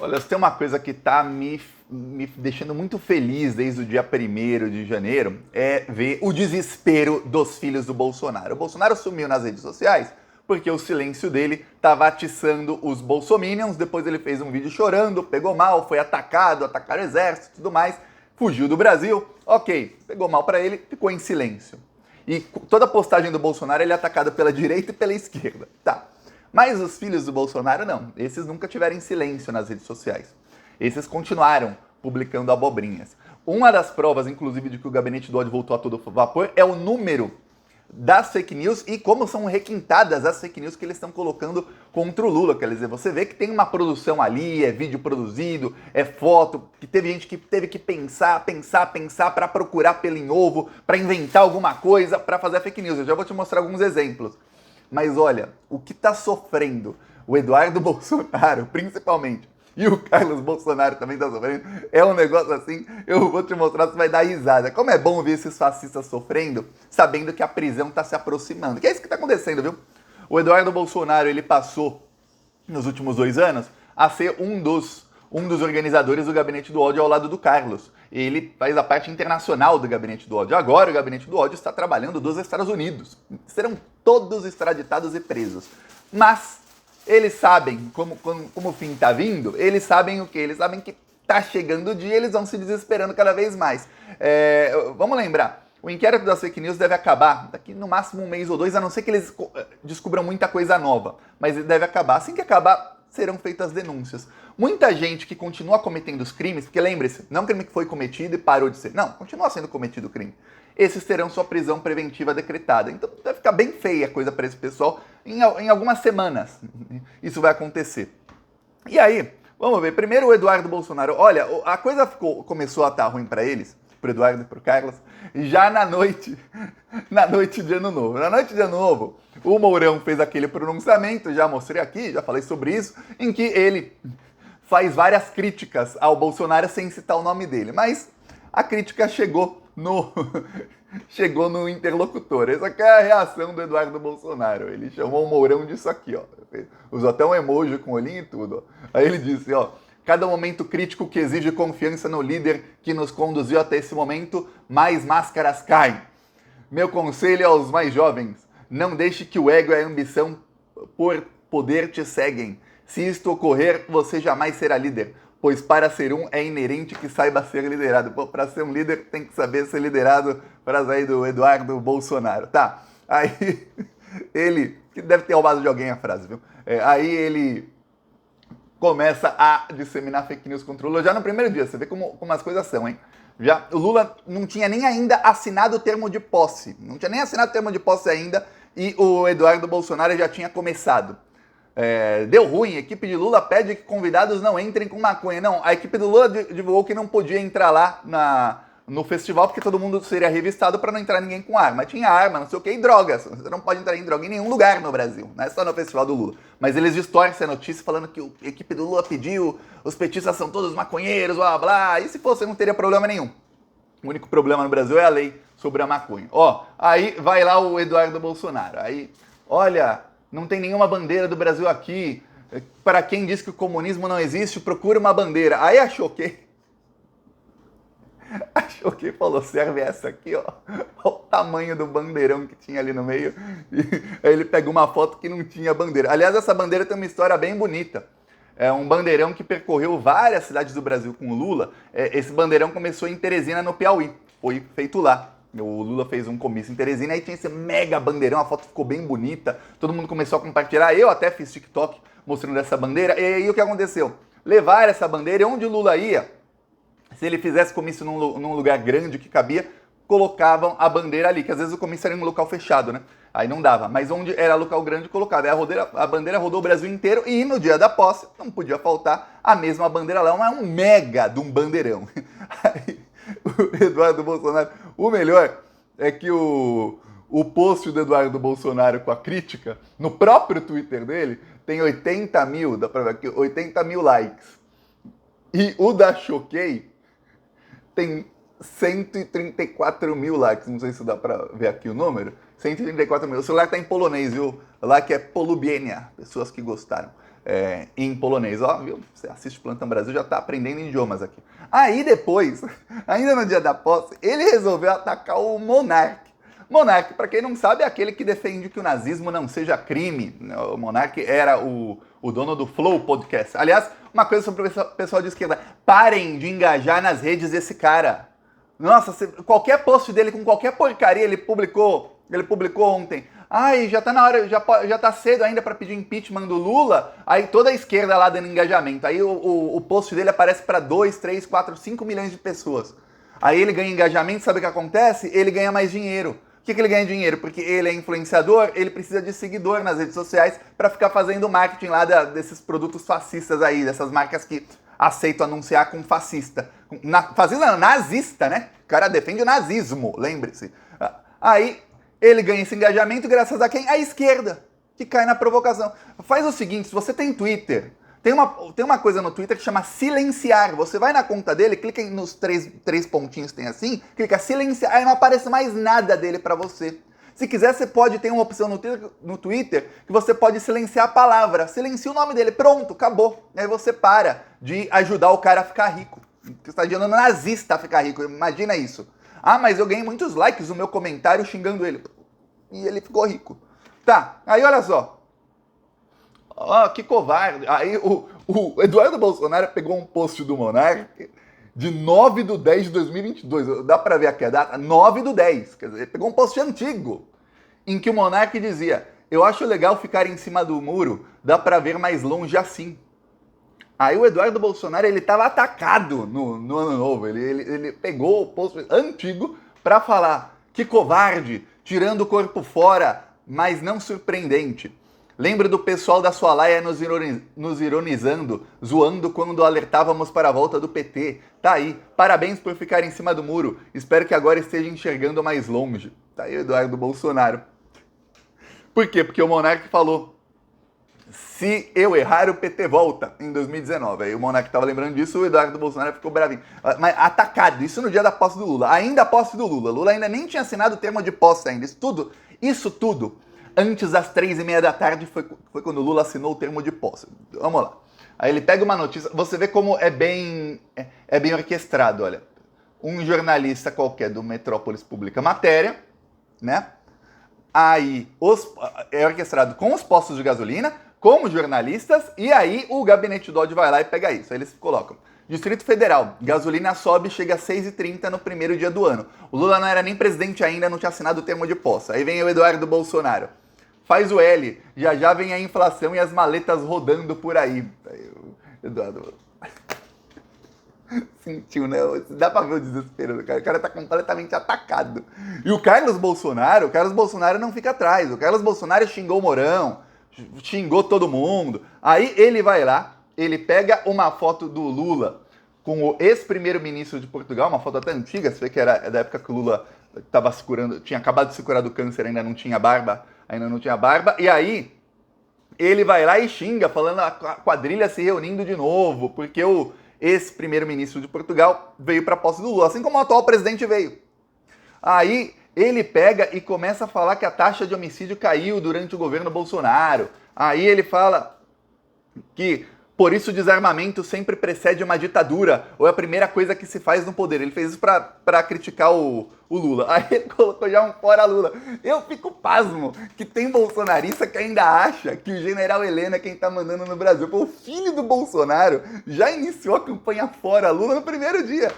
Olha, se tem uma coisa que tá me deixando muito feliz desde o dia 1º de janeiro, é ver o desespero dos filhos do Bolsonaro. O Bolsonaro sumiu nas redes sociais porque o silêncio dele estava atiçando os bolsominions, depois ele fez um vídeo chorando, pegou mal, foi atacado, atacaram o exército e tudo mais, fugiu do Brasil, ok, pegou mal para ele, ficou em silêncio. E toda postagem do Bolsonaro ele é atacado pela direita e pela esquerda. Tá. Mas os filhos do Bolsonaro não. Esses nunca tiveram silêncio nas redes sociais. Esses continuaram publicando abobrinhas. Uma das provas, inclusive, de que o gabinete do ódio voltou a todo vapor é o número das fake news e como são requintadas as fake news que eles estão colocando contra o Lula. Quer dizer, você vê que tem uma produção ali, é vídeo produzido, é foto, que teve gente que teve que pensar para procurar pelo em ovo, para inventar alguma coisa, para fazer a fake news. Eu já vou te mostrar alguns exemplos. Mas olha, o que está sofrendo o Eduardo Bolsonaro, principalmente, e o Carlos Bolsonaro também está sofrendo, é um negócio assim, eu vou te mostrar, você vai dar risada. Como é bom ver esses fascistas sofrendo, sabendo que a prisão está se aproximando. Que é isso que está acontecendo, viu? O Eduardo Bolsonaro, ele passou, nos últimos 2 anos, a ser um dos organizadores do Gabinete do Ódio ao lado do Carlos. Ele faz a parte internacional do Gabinete do Ódio. Agora o Gabinete do Ódio está trabalhando dos Estados Unidos. Serão todos extraditados e presos. Mas eles sabem, como o fim está vindo, eles sabem o quê? Eles sabem que está chegando o dia e eles vão se desesperando cada vez mais. Vamos lembrar, o inquérito das fake news deve acabar daqui no máximo 1 mês ou 2, a não ser que eles descubram muita coisa nova. Mas ele deve acabar. Assim que acabar, serão feitas denúncias. Muita gente que continua cometendo os crimes, porque lembre-se, não é um crime que foi cometido e parou de ser. Não, continua sendo cometido o crime. Esses terão sua prisão preventiva decretada. Então vai ficar bem feia a coisa para esse pessoal em algumas semanas. Isso vai acontecer. E aí, vamos ver. Primeiro o Eduardo Bolsonaro. Olha, a coisa começou a estar ruim para eles, pro Eduardo e pro Carlos, já na noite de Ano Novo. Na noite de Ano Novo, o Mourão fez aquele pronunciamento, já mostrei aqui, já falei sobre isso, em que ele faz várias críticas ao Bolsonaro sem citar o nome dele. Mas a crítica chegou no interlocutor. Essa aqui é a reação do Eduardo Bolsonaro. Ele chamou o Mourão disso aqui, ó. Usou até um emoji com olhinho e tudo, ó. Aí ele disse, ó: cada momento crítico que exige confiança no líder que nos conduziu até esse momento, mais máscaras caem. Meu conselho aos mais jovens: não deixe que o ego e a ambição por poder te seguem. Se isto ocorrer, você jamais será líder, pois para ser um é inerente que saiba ser liderado. Pô, para ser um líder tem que saber ser liderado, frase aí do Eduardo Bolsonaro. Tá, aí ele, que deve ter roubado de alguém a frase, viu? Aí ele começa a disseminar fake news contra o Lula já no primeiro dia. Você vê como as coisas são, hein? Já, o Lula não tinha nem ainda assinado o termo de posse. Não tinha nem assinado o termo de posse ainda e o Eduardo Bolsonaro já tinha começado. Deu ruim, a equipe de Lula pede que convidados não entrem com maconha. Não, a equipe do Lula divulgou que não podia entrar lá no festival porque todo mundo seria revistado para não entrar ninguém com arma. Tinha arma, não sei o que, e drogas. Você não pode entrar em droga em nenhum lugar no Brasil, não é só no festival do Lula. Mas eles distorcem a notícia falando que a equipe do Lula pediu, os petistas são todos maconheiros, blá blá, e se fosse não teria problema nenhum. O único problema no Brasil é a lei sobre a maconha. Ó, aí vai lá o Eduardo Bolsonaro. Aí, olha, não tem nenhuma bandeira do Brasil aqui. Para quem diz que o comunismo não existe, procura uma bandeira. Aí achou que falou, serve essa aqui, ó. Olha o tamanho do bandeirão que tinha ali no meio. E aí ele pegou uma foto que não tinha bandeira. Aliás, essa bandeira tem uma história bem bonita. É um bandeirão que percorreu várias cidades do Brasil com o Lula. Esse bandeirão começou em Teresina, no Piauí. Foi feito lá. O Lula fez um comício em Teresina, aí tinha esse mega bandeirão, a foto ficou bem bonita, todo mundo começou a compartilhar, eu até fiz TikTok mostrando essa bandeira, e aí o que aconteceu? Levaram essa bandeira, e onde o Lula ia, se ele fizesse comício num lugar grande que cabia, colocavam a bandeira ali, que às vezes o comício era em um local fechado, né? Aí não dava, mas onde era local grande, colocava. A bandeira rodou o Brasil inteiro, e no dia da posse, não podia faltar a mesma bandeira lá, mas um mega de um bandeirão. Aí, o Eduardo Bolsonaro, o melhor é que o post do Eduardo Bolsonaro com a crítica, no próprio Twitter dele, tem 80 mil, dá pra ver aqui, 80 mil likes. E o da Choquei tem 134 mil likes, não sei se dá pra ver aqui o número, 134 mil. O celular tá em polonês, viu? Lá que é Polubienia, pessoas que gostaram. em polonês. Ó, viu? Você assiste Plantão Brasil, já tá aprendendo idiomas aqui. Aí depois, ainda no dia da posse, ele resolveu atacar o Monark. Monark, para quem não sabe, é aquele que defende que o nazismo não seja crime. O Monark era o dono do Flow Podcast. Aliás, uma coisa sobre o pessoal de esquerda: parem de engajar nas redes desse cara. Nossa, qualquer post dele com qualquer porcaria ele publicou ontem. Ai, já tá na hora, já tá cedo ainda para pedir impeachment do Lula. Aí toda a esquerda lá dando engajamento. Aí o post dele aparece para 2, 3, 4, 5 milhões de pessoas. Aí ele ganha engajamento, sabe o que acontece? Ele ganha mais dinheiro. Por que ele ganha dinheiro? Porque ele é influenciador, ele precisa de seguidor nas redes sociais para ficar fazendo marketing lá desses produtos fascistas aí, dessas marcas que aceitam anunciar com fascista. Fascista não, nazista, né? O cara defende o nazismo, lembre-se. Aí ele ganha esse engajamento graças a quem? A esquerda, que cai na provocação. Faz o seguinte, se você tem Twitter, tem uma coisa no Twitter que chama silenciar. Você vai na conta dele, clica nos três pontinhos que tem assim, clica silenciar, aí não aparece mais nada dele pra você. Se quiser, você pode ter uma opção no Twitter que você pode silenciar a palavra. Silencia o nome dele, pronto, acabou. Aí você para de ajudar o cara a ficar rico. Você está ajudando o nazista a ficar rico, imagina isso. Ah, mas eu ganhei muitos likes no meu comentário xingando ele. E ele ficou rico. Tá, aí olha só. Ó, que covarde. Aí o Eduardo Bolsonaro pegou um post do Monark de 9/10/2022. Dá pra ver aqui a data? 9/10. Quer dizer, ele pegou um post antigo em que o Monark dizia: eu acho legal ficar em cima do muro, dá pra ver mais longe assim. Aí o Eduardo Bolsonaro, ele tava atacado no Ano Novo. Ele pegou o post antigo pra falar: que covarde, tirando o corpo fora, mas não surpreendente. Lembro do pessoal da sua laia nos ironizando, zoando quando alertávamos para a volta do PT. Tá aí, parabéns por ficar em cima do muro. Espero que agora esteja enxergando mais longe. Tá aí o Eduardo Bolsonaro. Por quê? Porque o Monark falou: se eu errar, o PT volta, em 2019. Aí o Monark estava lembrando disso, o Eduardo Bolsonaro ficou bravinho. Mas atacado, isso no dia da posse do Lula. Ainda a posse do Lula. Lula ainda nem tinha assinado o termo de posse ainda. Isso tudo, antes das 3h30 da tarde, foi quando o Lula assinou o termo de posse. Vamos lá. Aí ele pega uma notícia, você vê como é bem orquestrado, olha. Um jornalista qualquer do Metrópolis publica matéria, né? Aí é orquestrado com os postos de gasolina, com os jornalistas, e aí o gabinete Dodge vai lá e pega isso. Aí eles colocam: Distrito Federal, gasolina sobe e chega a 6,30 no primeiro dia do ano. O Lula não era nem presidente ainda, não tinha assinado o termo de posse. Aí vem o Eduardo Bolsonaro: faz o L, já vem a inflação e as maletas rodando por aí. Aí o Eduardo sentiu, né? Dá pra ver o desespero do cara. O cara tá completamente atacado. E o Carlos Bolsonaro não fica atrás. O Carlos Bolsonaro xingou o Mourão, xingou todo mundo. Aí ele vai lá, ele pega uma foto do Lula com o ex-primeiro-ministro de Portugal, uma foto até antiga, você vê que era da época que o Lula tava se curando, tinha acabado de se curar do câncer, ainda não tinha barba, e aí ele vai lá e xinga, falando a quadrilha se reunindo de novo, porque o ex-primeiro-ministro de Portugal veio para a posse do Lula, assim como o atual presidente veio. Aí ele pega e começa a falar que a taxa de homicídio caiu durante o governo Bolsonaro. Aí ele fala que por isso o desarmamento sempre precede uma ditadura, ou é a primeira coisa que se faz no poder. Ele fez isso para criticar o Lula. Aí ele colocou já um fora Lula. Eu fico pasmo que tem bolsonarista que ainda acha que o general Heleno é quem tá mandando no Brasil. Pô, o filho do Bolsonaro já iniciou a campanha fora Lula no primeiro dia.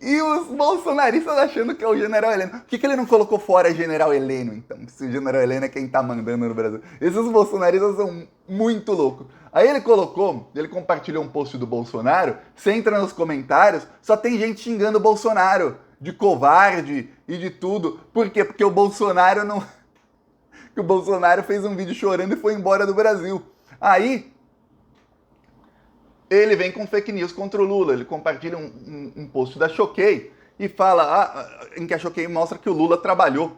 E os bolsonaristas achando que é o general Heleno. Por que ele não colocou fora general Heleno, então? Se o general Heleno é quem tá mandando no Brasil. Esses bolsonaristas são muito loucos. Aí ele compartilhou um post do Bolsonaro, você entra nos comentários, só tem gente xingando o Bolsonaro de covarde e de tudo. Por quê? Porque o Bolsonaro não... que o Bolsonaro fez um vídeo chorando e foi embora do Brasil. Aí ele vem com fake news contra o Lula. Ele compartilha um post da Choquei e fala, em que a Choquei mostra que o Lula trabalhou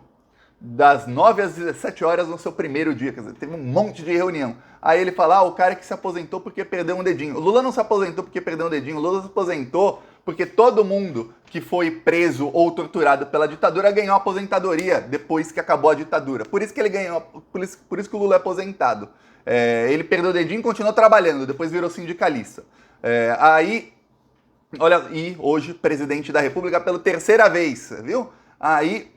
das 9 às 17 horas no seu primeiro dia. Quer dizer, teve um monte de reunião. Aí ele fala, o cara que se aposentou porque perdeu um dedinho. O Lula não se aposentou porque perdeu um dedinho. O Lula se aposentou porque todo mundo que foi preso ou torturado pela ditadura ganhou aposentadoria depois que acabou a ditadura. Por isso que ele ganhou, por isso que o Lula é aposentado. Ele perdeu o dedinho e continuou trabalhando, depois virou sindicalista. Aí, olha, e hoje presidente da República pela terceira vez, viu? Aí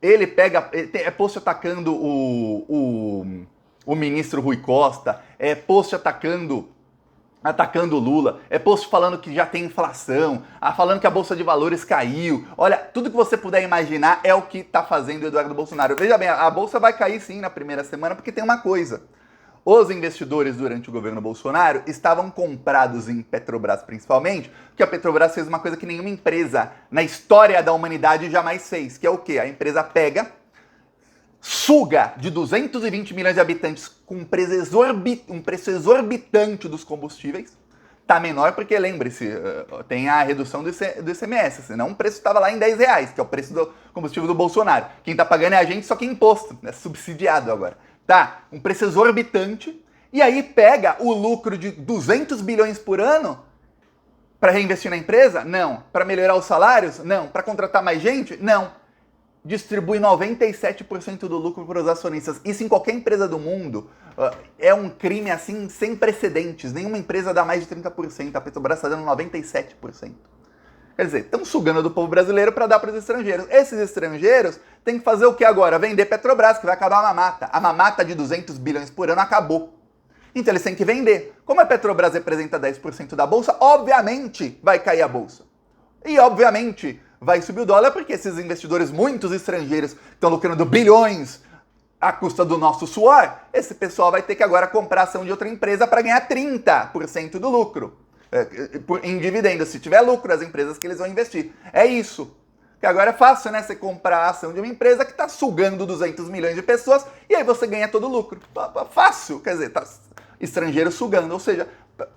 ele pega, é post atacando o ministro Rui Costa, é post atacando o Lula, é post falando que já tem inflação, falando que a Bolsa de Valores caiu. Olha, tudo que você puder imaginar é o que está fazendo o Eduardo Bolsonaro. Veja bem, a Bolsa vai cair sim na primeira semana, porque tem uma coisa. Os investidores durante o governo Bolsonaro estavam comprados em Petrobras principalmente, porque a Petrobras fez uma coisa que nenhuma empresa na história da humanidade jamais fez, que é o quê? A empresa pega, suga de 220 milhões de habitantes com um preço exorbitante dos combustíveis. Tá menor porque, lembre-se, tem a redução do ICMS, senão o preço estava lá em R$10, que é o preço do combustível do Bolsonaro. Quem tá pagando é a gente, só que é imposto, é subsidiado agora. Tá, um preço exorbitante, e aí pega o lucro de 200 bilhões por ano para reinvestir na empresa? Não. Para melhorar os salários? Não. Para contratar mais gente? Não. Distribui 97% do lucro para os acionistas. Isso em qualquer empresa do mundo é um crime assim sem precedentes. Nenhuma empresa dá mais de 30%. A Petrobras está dando 97%. Quer dizer, estão sugando do povo brasileiro para dar para os estrangeiros. Esses estrangeiros têm que fazer o que agora? Vender Petrobras, que vai acabar a mamata. A mamata de 200 bilhões por ano acabou. Então eles têm que vender. Como a Petrobras representa 10% da Bolsa, obviamente vai cair a Bolsa. E obviamente vai subir o dólar, porque esses investidores, muitos estrangeiros, estão lucrando bilhões à custa do nosso suor, esse pessoal vai ter que agora comprar ação de outra empresa para ganhar 30% do lucro em dividendos. Se tiver lucro, as empresas que eles vão investir. É isso. Que agora é fácil, né? Você comprar a ação de uma empresa que está sugando 200 milhões de pessoas e aí você ganha todo o lucro. Fácil. Quer dizer, tá estrangeiro sugando. Ou seja,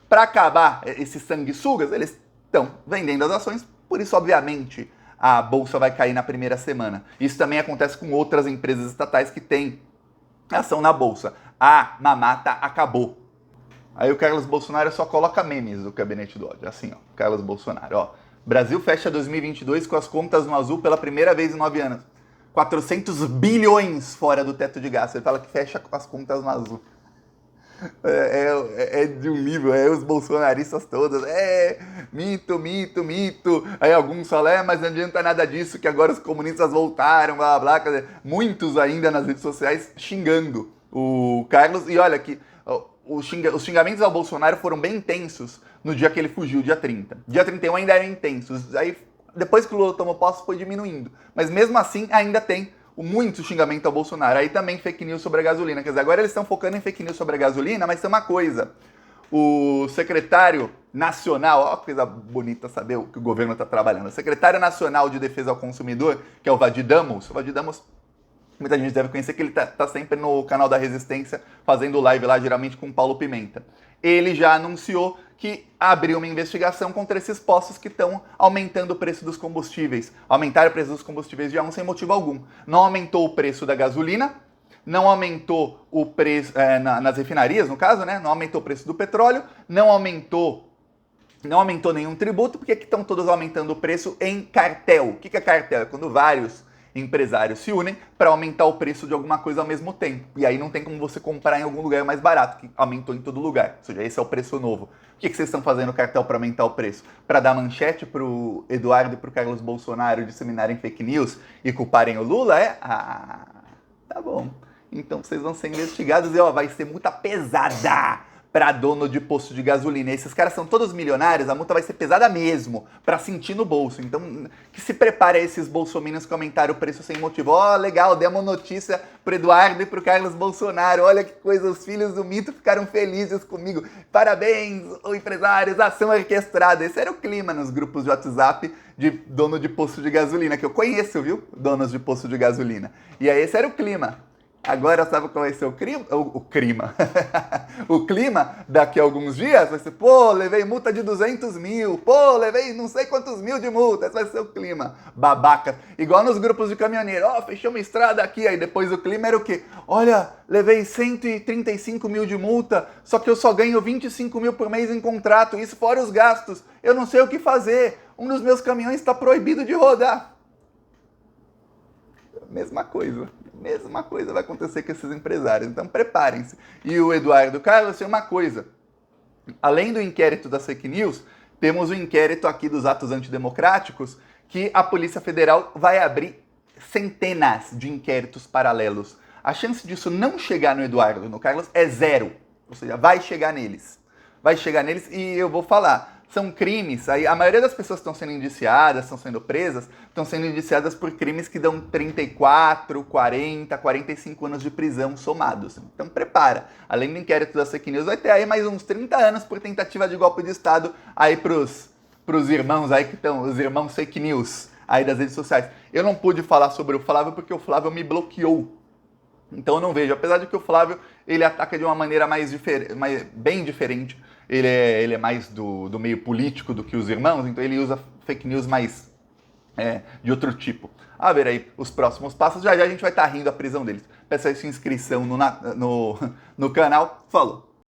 para acabar esses sanguessugas, eles estão vendendo as ações. Por isso, obviamente, a Bolsa vai cair na primeira semana. Isso também acontece com outras empresas estatais que têm ação na Bolsa. A mamata acabou. Aí o Carlos Bolsonaro só coloca memes do gabinete do ódio. Assim, ó, Carlos Bolsonaro, ó. Brasil fecha 2022 com as contas no azul pela primeira vez em 9 anos. 400 bilhões fora do teto de gasto. Ele fala que fecha com as contas no azul. É de um nível, os bolsonaristas todos, mito, mito, mito. Aí alguns falam, mas não adianta nada disso, que agora os comunistas voltaram, blá, blá, blá. Quer dizer, muitos ainda nas redes sociais xingando o Carlos. E olha que os xingamentos ao Bolsonaro foram bem intensos no dia que ele fugiu, dia 30. Dia 31 ainda eram intensos. Aí, depois que o Lula tomou posse, foi diminuindo. Mas mesmo assim, ainda tem muito xingamento ao Bolsonaro. Aí também fake news sobre a gasolina. Quer dizer, agora eles estão focando em fake news sobre a gasolina, mas tem uma coisa. O secretário nacional, ó, coisa bonita saber o que o governo está trabalhando. O secretário nacional de defesa ao consumidor, que é o Vadir Damos. O Vadir Damos, muita gente deve conhecer que ele tá sempre no canal da Resistência, fazendo live lá, geralmente com o Paulo Pimenta. Ele já anunciou que abriu uma investigação contra esses postos que estão aumentando o preço dos combustíveis. Aumentaram o preço dos combustíveis dia 1 sem motivo algum. Não aumentou o preço da gasolina, não aumentou o preço nas refinarias, no caso, né? Não aumentou o preço do petróleo, não aumentou nenhum tributo, porque que estão todos aumentando o preço em cartel. O que é cartel? É quando vários empresários se unem para aumentar o preço de alguma coisa ao mesmo tempo. E aí não tem como você comprar em algum lugar mais barato, que aumentou em todo lugar. Ou seja, esse é o preço novo. O que vocês estão fazendo no cartel para aumentar o preço? Para dar manchete para o Eduardo e para o Carlos Bolsonaro disseminarem fake news e culparem o Lula? Tá bom. Então vocês vão ser investigados e vai ser multa pesada para dono de posto de gasolina. Esses caras são todos milionários, a multa vai ser pesada mesmo, para sentir no bolso. Então, que se prepare a esses bolsominions que aumentaram o preço sem motivo. Legal, demos notícia pro Eduardo e pro Carlos Bolsonaro. Olha que coisa, os filhos do mito ficaram felizes comigo. Parabéns, empresários, ação orquestrada. Esse era o clima nos grupos de WhatsApp de dono de posto de gasolina, que eu conheço, viu? Donos de posto de gasolina. E aí esse era o clima. Agora sabe qual vai ser o clima? O clima. O clima daqui a alguns dias vai ser, levei multa de 200 mil, levei não sei quantos mil de multa, esse vai ser o clima. Babaca. Igual nos grupos de caminhoneiro, fechou uma estrada aqui, aí depois o clima era o quê? Olha, levei 135 mil de multa, só que eu só ganho 25 mil por mês em contrato, isso fora os gastos, eu não sei o que fazer, um dos meus caminhões está proibido de rodar. Mesma coisa. mesma coisa vai acontecer com esses empresários. Então preparem-se. E o Eduardo Carlos tem uma coisa. Além do inquérito das fake news, temos o inquérito aqui dos atos antidemocráticos, que a Polícia Federal vai abrir centenas de inquéritos paralelos. A chance disso não chegar no Eduardo, no Carlos, é zero. Ou seja, vai chegar neles. Vai chegar neles e eu vou falar. São crimes, aí a maioria das pessoas que estão sendo indiciadas, estão sendo presas, estão sendo indiciadas por crimes que dão 34, 40, 45 anos de prisão somados. Então prepara. Além do inquérito das fake news, vai ter aí mais uns 30 anos por tentativa de golpe de Estado aí pros irmãos aí que estão, os irmãos fake news aí das redes sociais. Eu não pude falar sobre o Flávio porque o Flávio me bloqueou. Então eu não vejo, apesar de que o Flávio ele ataca de uma maneira bem diferente. Ele é mais do meio político do que os irmãos, então ele usa fake news mais de outro tipo. A ver aí os próximos passos, já a gente vai estar rindo da prisão deles. Peça aí sua inscrição no canal. Falou!